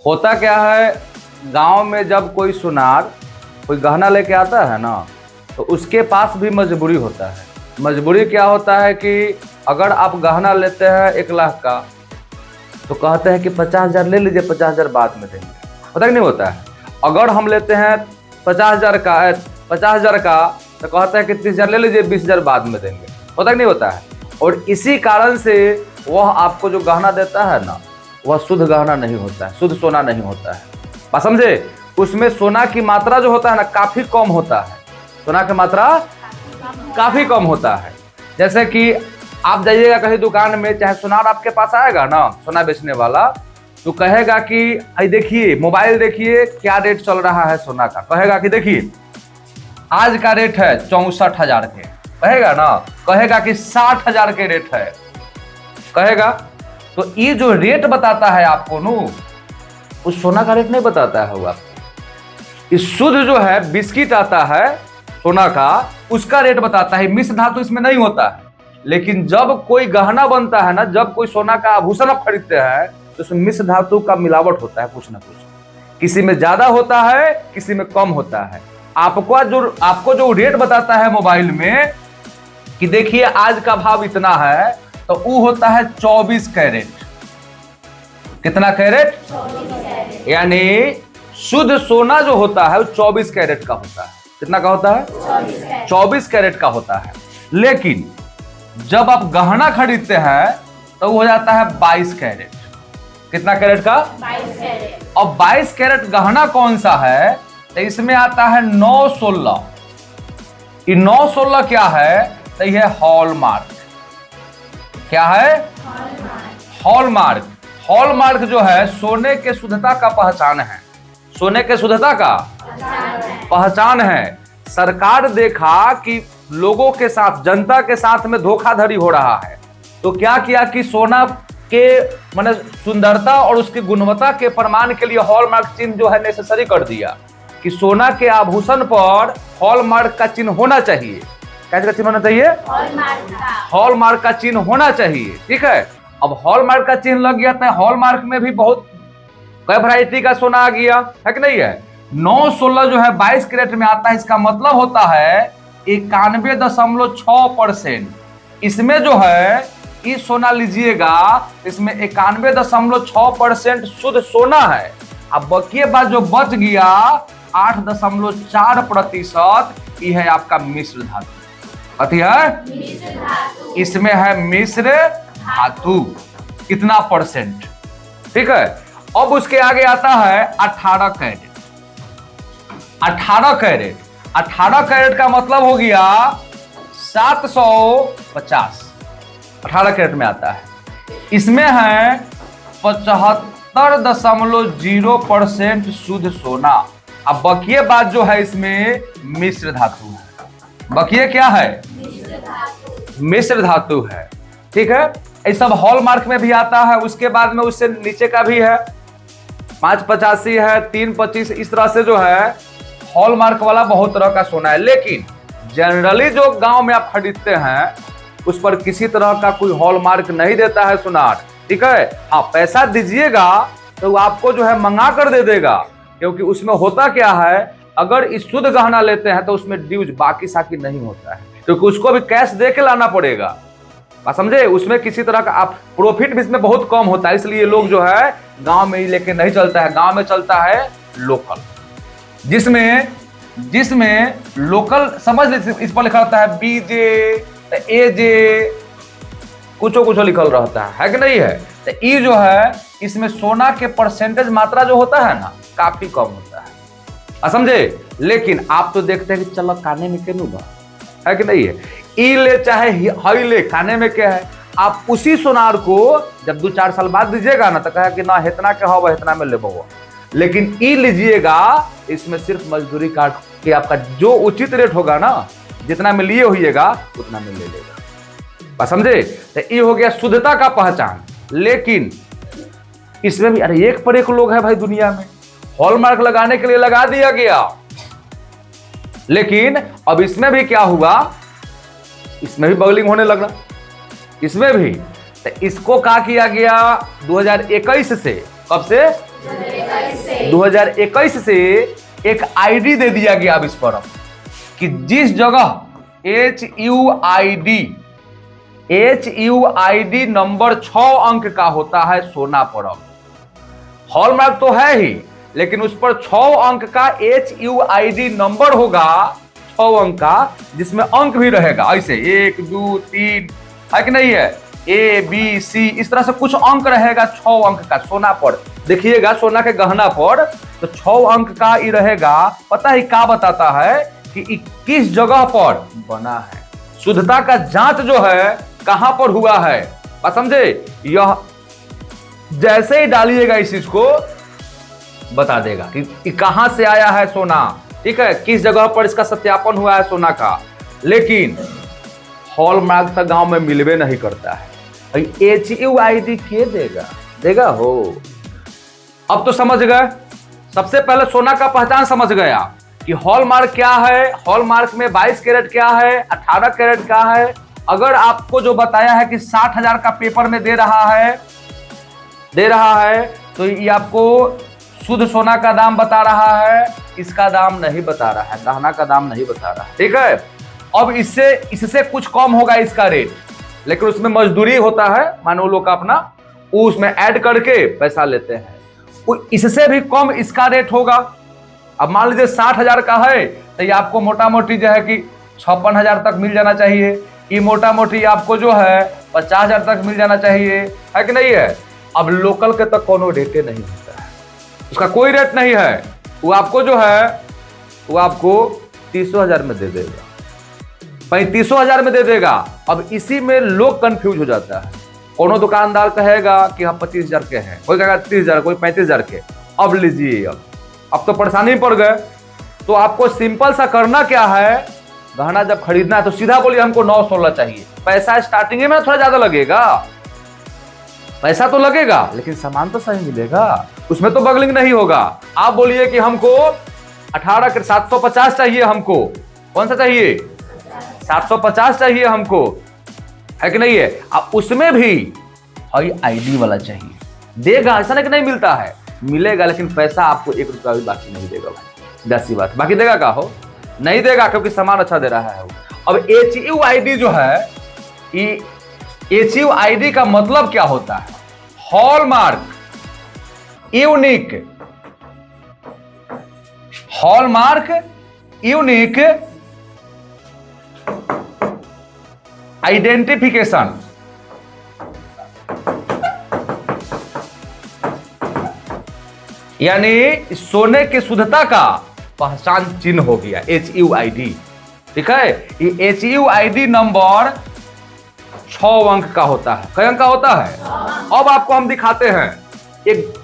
होता क्या है, गांव में जब कोई सुनार कोई गहना लेके आता है ना, तो उसके पास भी मजबूरी होता है। मजबूरी क्या होता है कि अगर आप गहना लेते हैं 1 लाख का, तो कहते हैं कि 50,000 ले लीजिए, 50,000 बाद में देंगे। पता नहीं होता है। अगर हम लेते हैं 50,000 का तो कहते हैं कि 30,000 ले लीजिए, 20,000 बाद में देंगे। पता नहीं होता है। और इसी कारण से वह आपको जो गहना देता है ना, वह शुद्ध गहना नहीं होता है, शुद्ध सोना नहीं होता है। बात समझे? उसमें सोना की मात्रा जो होता है ना, काफी कम होता है। सोना की मात्रा काफी कम होता है। जैसे कि आप जाइएगा कहीं दुकान में, चाहे सुनार आपके पास आएगा ना, सोना बेचने वाला, तो कहेगा कि भाई देखिए, मोबाइल देखिए क्या रेट चल रहा है सोना का। कहेगा कि देखिए आज का रेट है 64,000 के, कहेगा ना, कहेगा कि 60,000 के रेट है, कहेगा। तो ये जो रेट बताता है आपको नु, उस सोना का रेट नहीं बताता है। हुआ इस शुद्ध जो है बिस्किट आता है सोना का, उसका रेट बताता है। मिश्र धातु इसमें नहीं होता है। लेकिन जब कोई गहना बनता है ना, जब कोई सोना का आभूषण आप खरीदते हैं, तो उसमें मिश्र धातु का मिलावट होता है कुछ ना कुछ। किसी में ज्यादा होता है, किसी में कम होता है। आपको जो रेट बताता है मोबाइल में कि देखिए आज का भाव इतना है, तो वो होता है 24 कैरेट। कितना कैरेट? 24 कैरेट। यानी शुद्ध सोना जो होता है वो 24 कैरेट का होता है। कितना का होता है? 24 कैरेट का होता है। लेकिन जब आप गहना खरीदते हैं तो वो हो जाता है 22 कैरेट। कितना कैरेट का? 22 कैरेट। और 22 कैरेट गहना कौन सा है? तो इसमें आता है 916। ये 916 क्या है? तो यह हॉलमार्क। क्या है? हॉलमार्क। हॉलमार्क जो है सोने के शुद्धता का पहचान है। सोने के शुद्धता का पहचान है। सरकार देखा कि लोगों के साथ, जनता के साथ में धोखाधड़ी हो रहा है, तो क्या किया कि सोना के माने सुंदरता और उसकी गुणवत्ता के प्रमाण के लिए हॉलमार्क चिन्ह जो है नेसेसरी कर दिया कि सोना के आभूषण पर हॉलमार्क का चिन्ह होना चाहिए। कैसे का चिन्ह होना चाहिए? हॉलमार्क का चिन्ह होना चाहिए। ठीक है। अब हॉलमार्क का चिन्ह लग गया था। हॉलमार्क में भी बहुत कई वैरायटी का सोना आ गया है कि नहीं है। 916 जो है 22 कैरेट में आता है। इसका मतलब होता है 91.6%। इसमें जो है इस सोना लीजिएगा, इसमें 91.6% शुद्ध सोना है। अब बकिए बाद जो बच गया 8.4%, ये है आपका मिश्र धातु। अति है, इसमें है मिश्र धातु। कितना परसेंट? ठीक है। अब उसके आगे आता है 18 कैरेट। 18 कैरेट। 18 कैरेट का मतलब हो गया 750। 18 कैरेट में आता है। इसमें है 75.0% शुद्ध सोना। अब बकिए बात जो है इसमें मिश्र धातु है। बकिए क्या है? मिश्र धातु है। ठीक है। ये सब हॉलमार्क में भी आता है। उसके बाद में उससे नीचे का भी है, 585 है, 325, इस तरह से जो है हॉलमार्क वाला बहुत तरह का सोना है। लेकिन जनरली जो गांव में आप खरीदते हैं उस पर किसी तरह का कोई हॉलमार्क नहीं देता है सुनार। ठीक है। आप पैसा दीजिएगा तो आपको जो है मंगा कर दे देगा, क्योंकि उसमें होता क्या है, अगर इस शुद्ध गहना लेते हैं तो उसमें ड्यूज बाकी साकी नहीं होता है, क्योंकि उसको भी कैश दे के लाना पड़ेगा। आप समझे? उसमें किसी तरह का आप प्रॉफिट भी इसमें बहुत कम होता है। इसलिए लोग जो है गांव में ही लेके नहीं चलता है। गांव में चलता है लोकल, जिसमें लोकल समझ लीजिए, इस पर लिखा होता है बीजे, एजे, कुछ लिखल रहता है कि नहीं है। तो ये जो है इसमें सोना के परसेंटेज मात्रा जो होता है ना, काफी कम होता है। समझे? लेकिन आप तो देखते हैं कि चलो खाने में क्यों बा, है कि नहीं है। ई ले चाहे हई ले, खाने में क्या है। आप उसी सोनार को जब 2-4 साल बाद दीजिएगा ना, तो कहे कि ना इतना क्या हो, इतना में ले। लेकिन ई लीजिएगा, इसमें सिर्फ मजदूरी काट के आपका जो उचित रेट होगा ना, जितना में लिए होइएगा उतना में ले लेगा। बस समझे? तो ये हो गया शुद्धता का पहचान। लेकिन इसमें भी अरे एक पर एक लोग है भाई दुनिया में। हॉलमार्क लगाने के लिए लगा दिया गया, लेकिन अब इसमें भी क्या हुआ, इसमें भी बगलिंग होने लगा। इसमें भी तो इसको क्या किया गया 2021 से। कब से? 2021 से एक आईडी दे दिया गया अब इस पर कि जिस जगह HUID नंबर 6 अंक का होता है सोना पर। हॉलमार्क तो है ही, लेकिन उस पर 6 अंक का HUID नंबर होगा, 6 अंक का, जिसमें अंक भी रहेगा ऐसे 1 2 3 है कि नहीं है, ABC, इस तरह से कुछ अंक रहेगा 6 अंक का सोना पर। देखिएगा सोना के गहना पर तो 6 अंक का ही रहेगा। पता है क्या बताता है कि किस जगह पर बना है, शुद्धता का जांच जो है कहां पर हुआ है, बात समझे। यह जैसे ही डालिएगा इस चीज को बता देगा कि कहां से आया है सोना, ठीक है, किस जगह पर इसका सत्यापन हुआ है सोना का। लेकिन हॉलमार्क तक गांव में मिलवे नहीं करता है। HUID के देगा हो। अब तो समझ गए, सबसे पहले सोना का पहचान समझ गया कि हॉलमार्क क्या है। हॉलमार्क में 22 कैरेट क्या है, 18 कैरेट क्या है। अगर आपको जो बताया है कि 60,000 का पेपर में दे रहा है तो ये आपको शुद्ध सोना का दाम बता रहा है, इसका दाम नहीं बता रहा है, गहना का दाम नहीं बता रहा है, ठीक है। अब इससे कुछ कम होगा इसका रेट, लेकिन उसमें मजदूरी होता है, मानो लोग का अपना, उसमें ऐड करके पैसा लेते हैं। इससे भी कम इसका रेट होगा। अब मान लीजिए 60,000 का है तो ये आपको मोटा मोटी जो है कि 56,000 तक मिल जाना चाहिए। ये मोटा मोटी आपको जो है 50,000 तक मिल जाना चाहिए, है कि नहीं है। अब लोकल के तक कोनो रेटे नहीं होता है, उसका कोई रेट नहीं है। वो आपको जो है वो आपको 30,000 में दे देगा, 35,000 में दे देगा। अब इसी में लोग कंफ्यूज हो जाता है। कोनो दुकानदार कहेगा कि हम 25,000 के हैं, कोई कहेगा 30,000, कोई 35,000 के। अब लीजिए, अब तो परेशानी पड़ गए। तो आपको सिंपल सा करना क्या है, गहना जब खरीदना है तो सीधा बोलिए हमको 9-16 चाहिए। पैसा स्टार्टिंग में थोड़ा ज्यादा लगेगा, पैसा तो लगेगा, लेकिन सामान तो सही मिलेगा, उसमें तो बगलिंग नहीं होगा। आप बोलिए कि हमको 18 के 750 चाहिए, हमको कौन सा चाहिए, 750 चाहिए हमको, है कि नहीं है। अब उसमें भी आईडी वाला चाहिए, देगा, ऐसा नहीं कि नहीं मिलता है, मिलेगा, लेकिन पैसा आपको 1 रुपया भी बाकी नहीं देगा भाई, सीधा सी बात। बाकी देगा का हो, नहीं देगा, क्योंकि सामान अच्छा दे रहा है वो। अब HUID जो है, HUID का मतलब क्या होता है, हॉलमार्क यूनिक आइडेंटिफिकेशन। यानी सोने की शुद्धता का पहचान चिन्ह हो गया HUID, ठीक है। ये HUID नंबर 6 अंक का होता है। कई अंक का होता है? अब आपको हम दिखाते हैं एक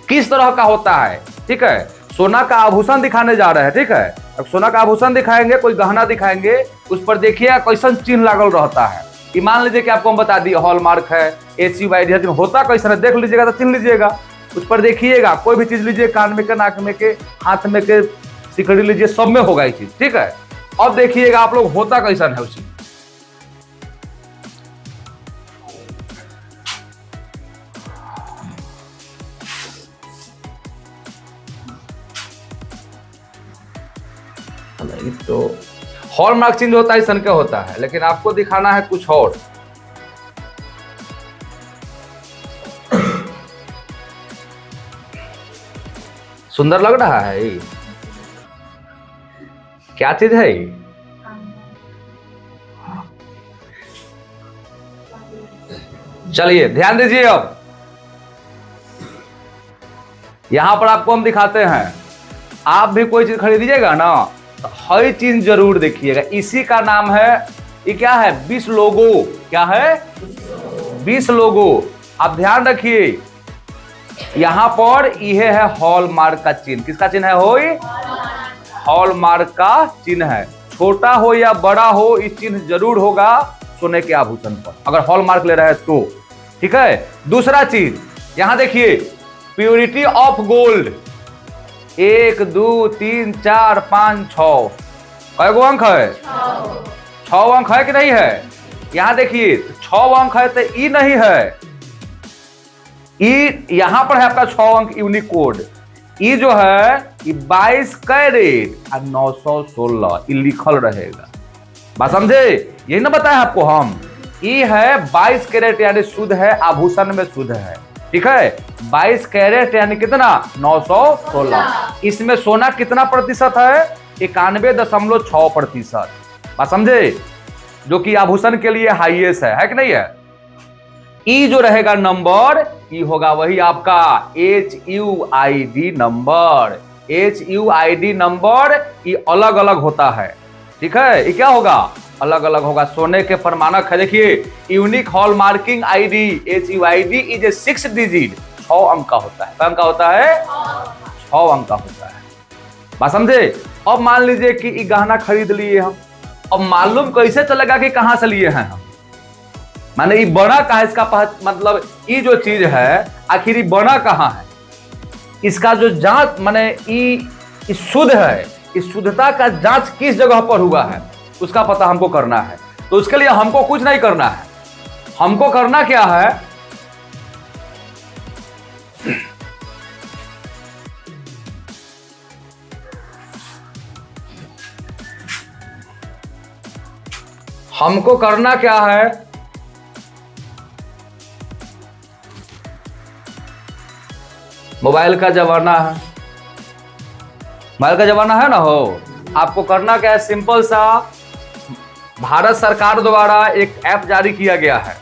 किस तरह का होता है, ठीक है। सोना का आभूषण दिखाने जा रहे हैं, ठीक है। अब सोना का आभूषण दिखाएंगे, कोई गहना दिखाएंगे, उस पर देखिए कैसन चिन्ह लागल रहता है। कि मान लीजिए कि आपको हम बता दिए हॉलमार्क है, HUID है, होता कैसा है देख लीजिएगा तो चिन्ह लीजिएगा। उस पर देखिएगा, कोई भी चीज लीजिए, कान में के, नाक में के, हाथ में के, सिकड़ी लीजिए, सब में होगा ये चीज, ठीक है। अब देखिएगा आप लोग होता कैसन है उसी। तो हॉलमार्क चेंज होता है, सन का होता है, लेकिन आपको दिखाना है कुछ और। सुंदर लग रहा है ये, क्या चीज है ये? चलिए ध्यान दीजिए। अब यहां पर आपको हम दिखाते हैं, आप भी कोई चीज खरीदिएगा ना तो हर चीज जरूर देखिएगा। इसी का नाम है, ये क्या है, 20 लोगो। क्या है? 20 लोगो। आप ध्यान रखिए, यहां पर यह है हॉलमार्क का चिन्ह। किसका चिन्ह है? हो, हॉलमार्क का चिन्ह है। छोटा हो या बड़ा हो, इस चिन्ह जरूर होगा सोने के आभूषण पर, अगर हॉलमार्क ले रहे हैं तो, ठीक है। दूसरा चीज यहां देखिए, प्योरिटी ऑफ गोल्ड। 1 2 3 4 5 6 कई गो अंक है? 6 अंक है कि नहीं है? यहां देखिए 6 अंक है तो ई नहीं है, ई यहां पर है आपका 6 अंक यूनिकोड। ई जो है ये 22 कैरेट और 916 लिखल रहेगा। बात समझे? यही ना बताया आपको हम। ई है 22 कैरेट यानी शुद्ध है, आभूषण में शुद्ध है। ठीक है, 22 कैरेट यानी कितना? 916। इसमें सोना कितना प्रतिशत है? 91.6%। बात समझे? जो कि आभूषण के लिए हाईएस्ट है कि नहीं है? ई जो रहेगा नंबर, ई होगा वही आपका HUID नंबर। HUID नंबर ये अलग अलग होता है। ठीक है, ये क्या होगा? अलग अलग होगा। सोने के प्रमाणक है, देखिए unique hallmarking ID HUID is a 6 digit, 6 अंक का होता है। अंक का होता है 6 अंक का होता है। बात समझे? अब मान लीजिए कि ये गहना खरीद लिए हम, अब मालूम कैसे चलेगा कि कहां से लिए हैं हम? माने ये बना कहां है? इसका मतलब ये जो चीज है आखिर ये बना कहां है? इसका जो जांच माने ये शुद्ध है, इस शुद्धता का जांच किस जगह पर हुआ है उसका पता हमको करना है। तो उसके लिए हमको कुछ नहीं करना है। हमको करना क्या है? हमको करना क्या है? मोबाइल का जमाना है, मोबाइल का जमाना है ना हो। आपको करना क्या है? सिंपल सा, भारत सरकार द्वारा एक ऐप जारी किया गया है।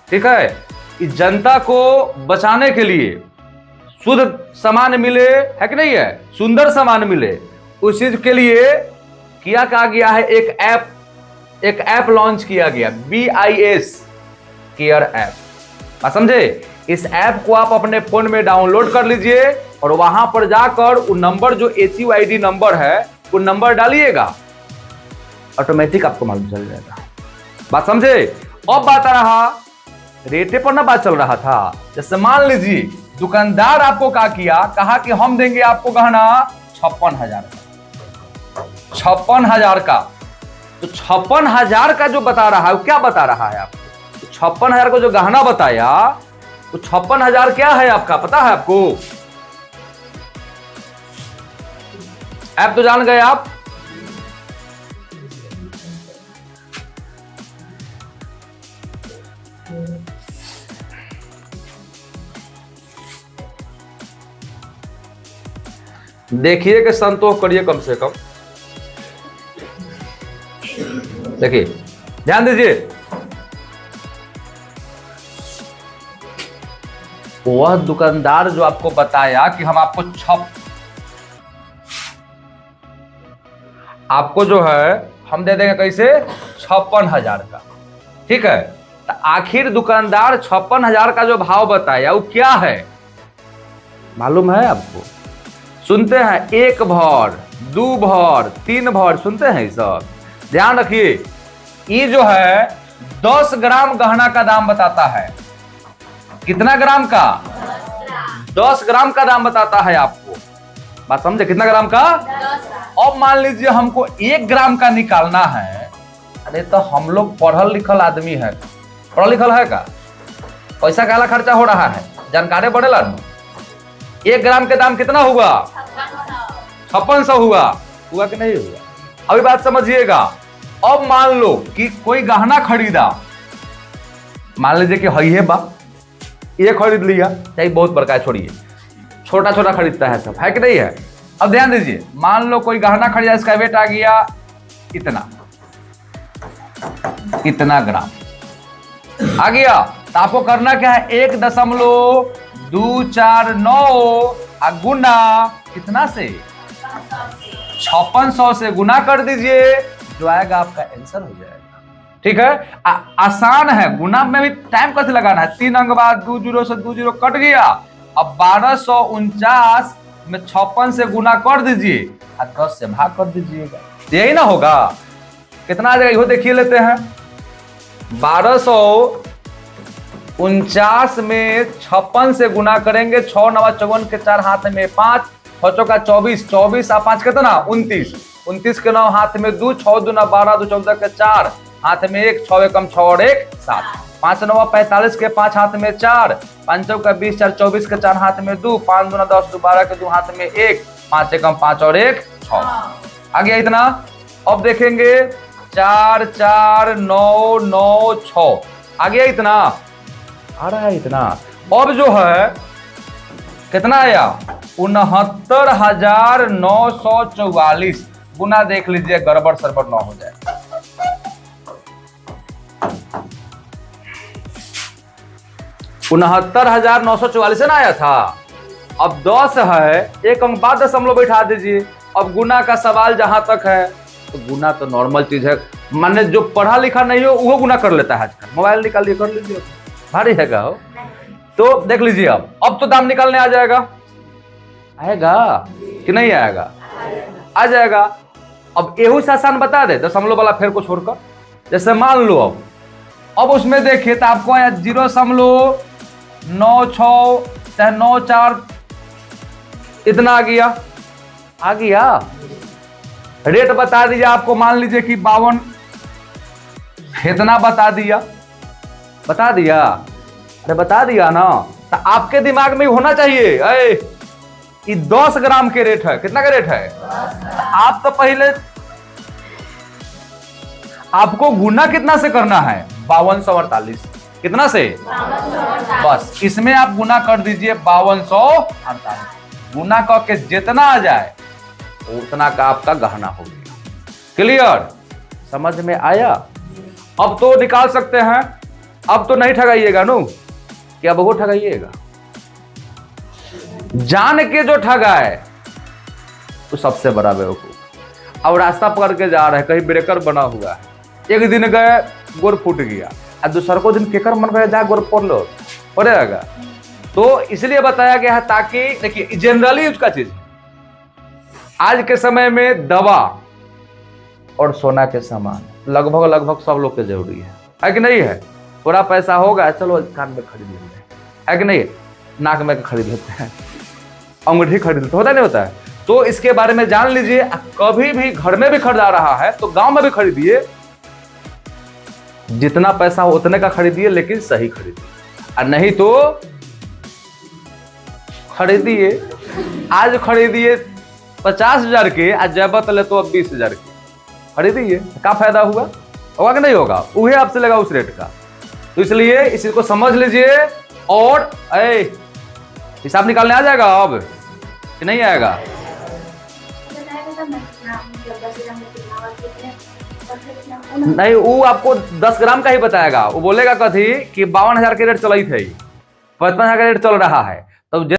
ठीक है, इस जनता को बचाने के लिए शुद्ध सामान मिले, है कि नहीं है? सुंदर सामान मिले, उस चीज के लिए किया गया है एक ऐप लॉन्च किया गया, BIS केयर ऐप। समझे? इस ऐप को आप अपने फोन में डाउनलोड कर लीजिए और वहां पर जाकर वो नंबर जो HUID नंबर है वो नंबर डालिएगा, ऑटोमेटिक आपको मालूम चल जाएगा। बात समझे? अब बात आ रहा रेटे पर ना बात चल रहा था। जैसे मान लीजिए दुकानदार आपको कहा कि हम देंगे आपको गहना 56,000 का, 56,000 का। तो 56,000 का जो बता रहा है वो क्या बता रहा है आपको? तो 56,000 को जो गहना बताया तो 56,000 क्या है आपका पता है आपको? ऐप तो जान गए आप। देखिए कि संतोष करिए कम से कम। देखिए ध्यान दीजिए, वह दुकानदार जो आपको बताया कि हम आपको जो है हम दे देंगे कैसे? 56,000 का। ठीक है, तो आखिर दुकानदार 56,000 का जो भाव बताया वो क्या है मालूम है आपको? सुनते हैं, 1 भर, 2 भर, 3 भर, सुनते हैं ये सब। ध्यान रखिए, ये जो है 10 ग्राम गहना का दाम बताता है। कितना ग्राम का? 10 ग्राम का दाम बताता है आपको। बात समझे? कितना ग्राम का? अब मान लीजिए हमको 1 ग्राम का निकालना है। अरे तो हम लोग पढ़ल लिखल आदमी है, पढ़ल लिखल है का? पैसा काला खर्चा हो रहा है, जानकारी बढ़ेला। 1 ग्राम के दाम कितना हुआ? 5600 हुआ कि नहीं हुआ? अभी बात समझिएगा। अब मान लो कि कोई गहना खरीदा, मान लीजिए कि है बा, ये खरीद लिया, चाहे बहुत बड़का है, छोड़िए, छोटा छोटा खरीदता है सब, है कि नहीं है? अब ध्यान दीजिए, मान लो कोई गहना खरीदा, इसका वेट आ गया इतना ग्राम आ गया। तो आपको करना क्या है? 1.249 गुना कितना से? 5600 से गुना कर दीजिए, जो आएगा आपका आंसर हो जाएगा। ठीक है, आसान है। गुना में भी टाइम कैसे लगाना है? 3 अंक बाद 2 0 से 2 0 कट गया। अब 1249 में 56 से गुना कर दीजिए और 10 से भाग कर दीजिएगा, यही ना होगा? कितना आ जाएगा? देखिए लेते हैं। 1249 में 56 से गुना करेंगे, 6 9 54 के 4 हाथ में 5, 6 का 24, 24 और 5 कितना? 29, 29 के 9 हाथ में 2, 6 2 12, 2 14 के 4 हाथ में 1, 6 एकम 6 और 1 7। 5 9 45 के 5 हाथ में 4, 5 चौका 20, 4 24 के 4 हाथ में 2, 5 दूना 10, 12 के 2 हाथ में 1, 5 एकम 5 और 1 6। आ गया इतना। अब देखेंगे 4 4 9 9 6, आ गया इतना, आ रहा है इतना। अब जो है कितना आया 69,944। गुना देख लीजिए, गड़बड़ सरबड़ ना हो जाए। 69,944 ना आया था। अब 10 है, एक अंक बाद दशमलव बैठा दीजिए। अब गुना का सवाल जहां तक है तो गुना तो नॉर्मल चीज है, माने जो पढ़ा लिखा नहीं हो वो गुना कर लेता है आजकल। मोबाइल निकालिए कर लीजिए, भारी है हो। तो देख लीजिए, अब तो दाम निकालने आ जाएगा, आएगा कि नहीं आएगा? आ जाएगा। अब एहू से आसान बता दे दशमलव वाला फेर को छोड़कर। जैसे मान लो अब उसमें देखिए तो आपको 0.96 चाहे 94 इतना आ गया, आ गया। रेट बता दीजिए आपको, मान लीजिए कि 52 इतना बता दिया, बता दिया, अरे बता दिया ना। तो आपके दिमाग में होना चाहिए कि 10 ग्राम के रेट है। कितना का रेट है? आप तो पहले आपको गुना कितना से करना है? 5248। कितना से? बस इसमें आप गुना कर दीजिए 5248। गुना करके जितना आ जाए उतना का आपका गहना हो गया। क्लियर? समझ में आया? अब तो निकाल सकते हैं। अब तो नहीं ठगाइएगा नो, कि अब वो ठगाइएगा। जान के जो ठगा है तो सबसे बड़ा बेवकूफ। अब रास्ता पकड़ के जा रहे हैं, कहीं ब्रेकर बना हुआ है, एक दिन गए गोर फूट गया, और दूसरा को दिन केकर मन गया जा गोर फोड़ लो, पड़ेगा। तो इसलिए बताया गया है ताकि देखिए जनरली उसका चीज आज के समय में दवा और सोना के सामान लगभग सब लोग के जरूरी है कि नहीं है? थोड़ा पैसा होगा, चलो कान में खरीद लेंगे, है कि नहीं? नाक में खरीद लेते हैं, अंगूठी खरीद लेते, होता नहीं होता है? तो इसके बारे में जान लीजिए। कभी भी घर में भी खरीदा रहा है तो गांव में भी खरीदिए, जितना पैसा हो उतने का खरीदिए, लेकिन सही खरीदिए, और नहीं तो खरीदिए। आज खरीदिए 50,000 के, आज जब ले तो अब 20,000 के खरीदिए, क्या फायदा हुआ? होगा कि नहीं होगा? वही आपसे लगा उस रेट का। तो इसलिए इसी को समझ लीजिए। और हिसाब निकालने आ जाएगा अब कि नहीं आएगा? नहीं, वो आपको 10 ग्राम का ही बताएगा। वो बोलेगा कथी कि 52,000 के रेट चल ही थे, 55,000 का रेट चल रहा है। तब